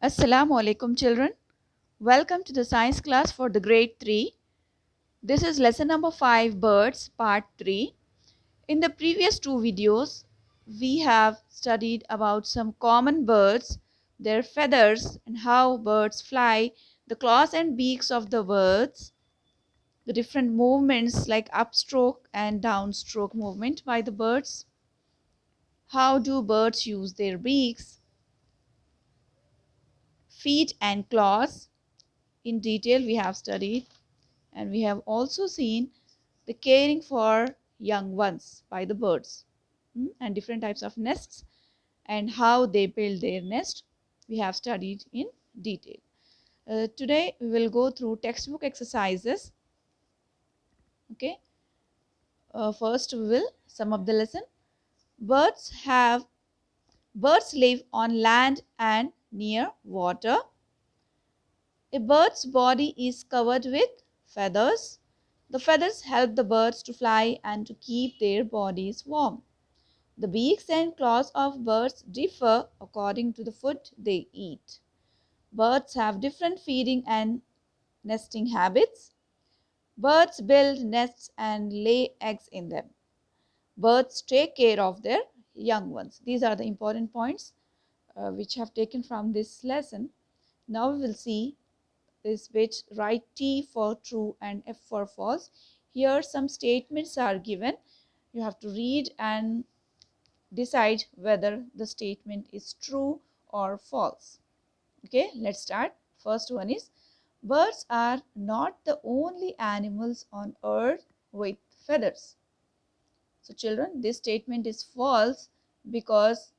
Assalamu alaikum children. Welcome to the science class for the grade 3. This is lesson number 5 birds part 3. In the previous two videos we have studied about some common birds, their feathers and how birds fly, the claws and beaks of the birds, the different movements like upstroke and downstroke movement by the birds. How do birds use their beaks, feet and claws? In detail we have studied, and we have also seen the caring for young ones by the birds, and different types of nests and how they build their nest we have studied in detail. Today we will go through textbook exercises. Okay, first we will sum up the lesson. Birds live on land and near water. A bird's body is covered with feathers. The feathers help the birds to fly and to keep their bodies warm. The beaks and claws of birds differ according to the food they eat. Birds have different feeding and nesting habits. Birds build nests and lay eggs in them. Birds take care of their young ones. These are the important points which have taken from this lesson. Now we will see this bit. Write T for true and F for false. Here some statements are given. You have to read and decide whether the statement is true or false. Okay, let's start. First one is, birds are not the only animals on earth with feathers. So children, this statement is false because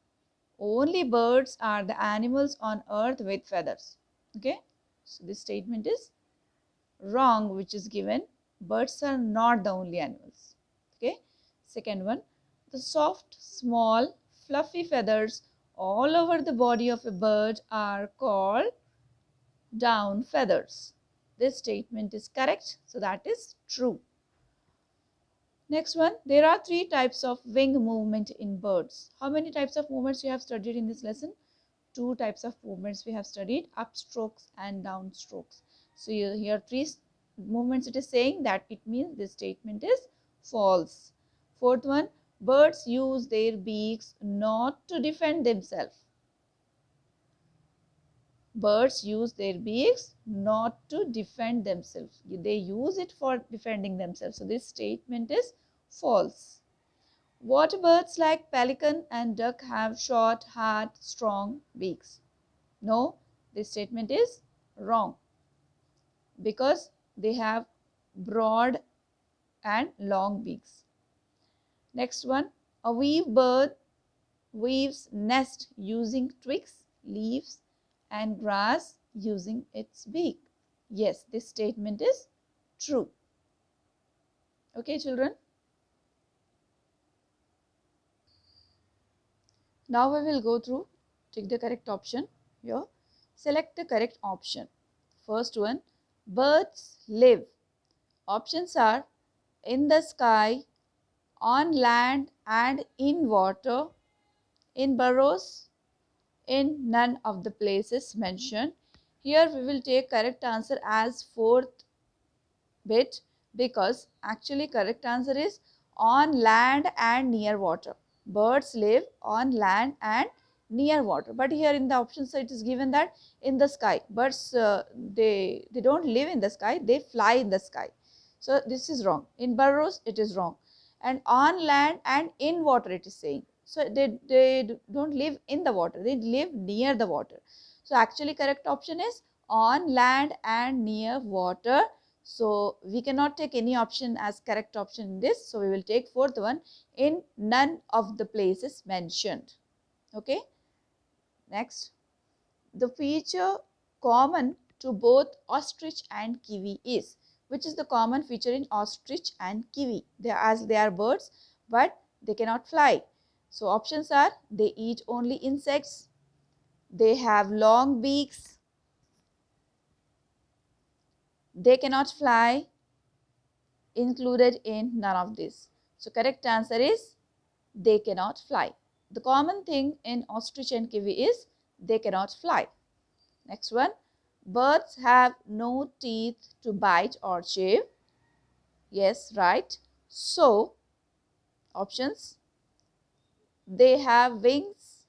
only birds are the animals on earth with feathers. Okay, so this statement is wrong, which is given. Birds are not the only animals. Okay, second one, the soft, small, fluffy feathers all over the body of a bird are called down feathers. This statement is correct, so that is true. Next one, there are three types of wing movement in birds. How many types of movements you have studied in this lesson? Two types of movements we have studied, upstrokes and downstrokes. So here three movements it is saying, that it means this statement is false. Fourth one, birds use their beaks not to defend themselves. Birds use their beaks not to defend themselves. They use it for defending themselves. So this statement is false. Water birds like pelican and duck have short, hard, strong beaks. No, this statement is wrong because they have broad and long beaks. Next one, a weave bird weaves nest using twigs, leaves and grass using its beak. Yes, this statement is true. Okay, children. Now we will go through, take the correct option here. Select the correct option. First one, birds live. Options are in the sky, on land and in water, in burrows, in none of the places mentioned. Here we will take correct answer as fourth bit, because actually correct answer is on land and near water. Birds live on land and near water, but here in the options it is given that in the sky. Birds they don't live in the sky, they fly in the sky. So this is wrong. In burrows it is wrong, and on land and in water it is saying. So they don't live in the water, they live near the water. So actually correct option is on land and near water. So we cannot take any option as correct option in this. So we will take fourth one, in none of the places mentioned. Okay. Next, the feature common to both ostrich and kiwi is. Which is the common feature in ostrich and kiwi? They are birds, but they cannot fly. So options are, they eat only insects, they have long beaks, they cannot fly, included in none of this. So correct answer is they cannot fly. The common thing in ostrich and kiwi is they cannot fly. Next one. Birds have no teeth to bite or chew. Yes, right. So, options. They have wings.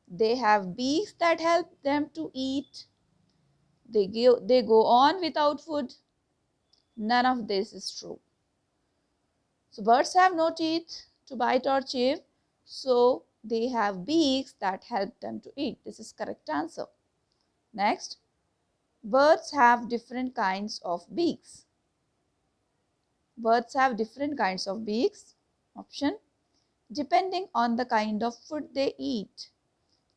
They have beaks that help them to eat. They go on without food. None of this is true. So birds have no teeth to bite or chew. So they have beaks that help them to eat. This is correct answer. Next, birds have different kinds of beaks. Birds have different kinds of beaks. Option, depending on the kind of food they eat,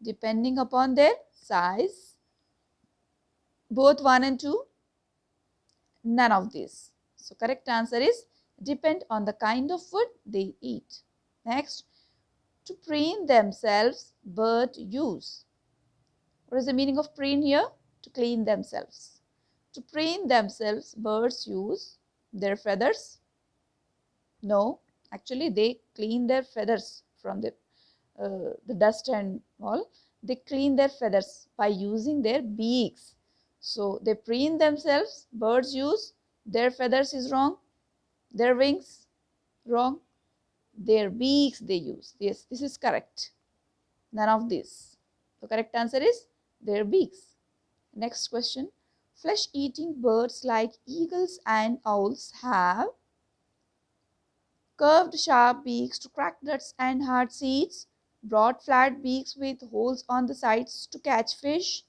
depending upon their size. Both 1 and 2, none of these. So correct answer is depend on the kind of food they eat. Next, to preen themselves, birds use. What is the meaning of preen here? To clean themselves. To preen themselves, birds use their feathers. No, actually they clean their feathers from the dust and all. They clean their feathers by using their beaks. So they preen themselves. Birds use their feathers is wrong. Their wings, wrong. Their beaks they use. Yes, this is correct. None of this. The correct answer is their beaks. Next question. Flesh-eating birds like eagles and owls have curved sharp beaks to crack nuts and hard seeds, broad flat beaks with holes on the sides to catch fish,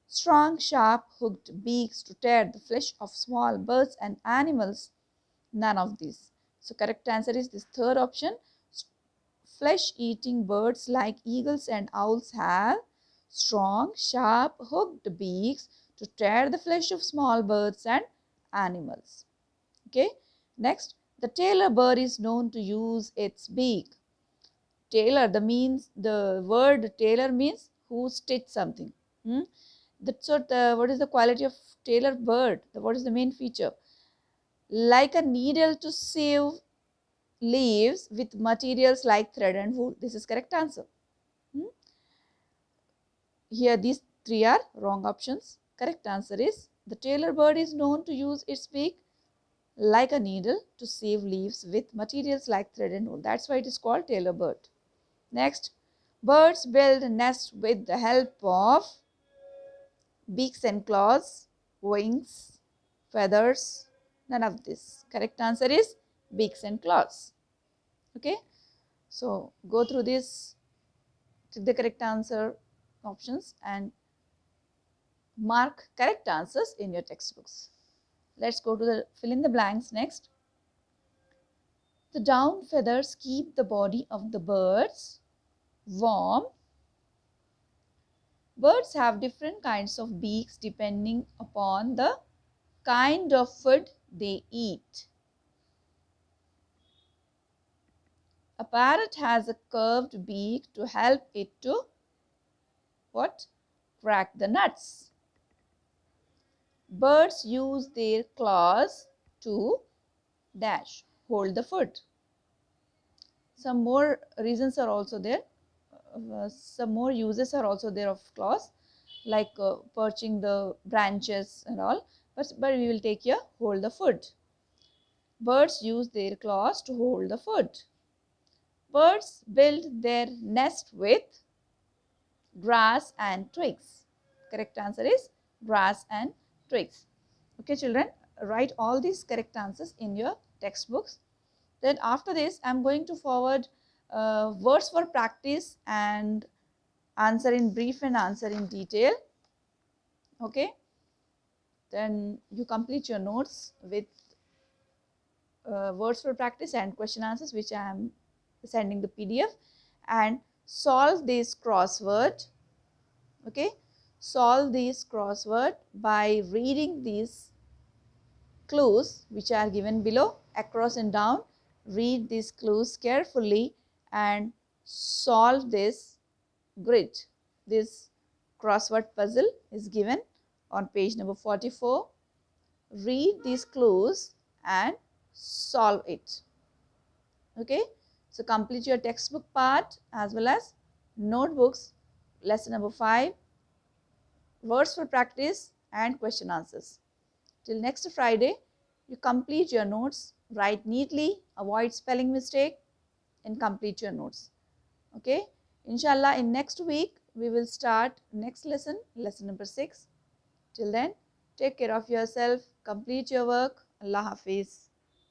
strong sharp hooked beaks to tear the flesh of small birds and animals. None of these. So correct answer is this third option. Flesh-eating birds like eagles and owls have strong, sharp, hooked beaks to tear the flesh of small birds and animals. Okay. Next, the tailor bird is known to use its beak. Tailor, the word tailor means who stitch something. Hmm? That's what is the quality of tailor bird? What is the main feature? Like a needle to sew leaves with materials like thread and wool. This is correct answer. Hmm? Here these three are wrong options. Correct answer is the tailor bird is known to use its beak like a needle to sew leaves with materials like thread and wool. That's why it is called tailor bird. Next, birds build nests with the help of beaks and claws, wings, feathers. None of this. Correct answer is beaks and claws. Okay. So go through this, check the correct answer options and mark correct answers in your textbooks. Let's go to the fill in the blanks next. The down feathers keep the body of the birds warm. Birds have different kinds of beaks depending upon the kind of food they eat. A parrot has a curved beak to help it to what? Crack the nuts. Birds use their claws to dash, hold the food. Some more reasons are also there. Some more uses are also there of claws, like perching the branches and all. But we will take here hold the food. Birds use their claws to hold the food. Birds build their nest with grass and twigs. Correct answer is grass and twigs. Okay, children, write all these correct answers in your textbooks. Then after this, I am going to forward words for practice and answer in brief and answer in detail. Okay. Then you complete your notes with words for practice and question answers, which I am sending the PDF, and solve this crossword. Okay. Solve this crossword by reading these clues which are given below across and down. Read these clues carefully and solve this grid. This crossword puzzle is given on page number 44. Read these clues and solve it. Okay. So complete your textbook part as well as notebooks, lesson number 5, words for practice and question answers. Till next Friday, you complete your notes, write neatly, avoid spelling mistake and complete your notes. Okay, inshallah in next week we will start next lesson, lesson number 6. Till then, take care of yourself, complete your work. Allah Hafiz.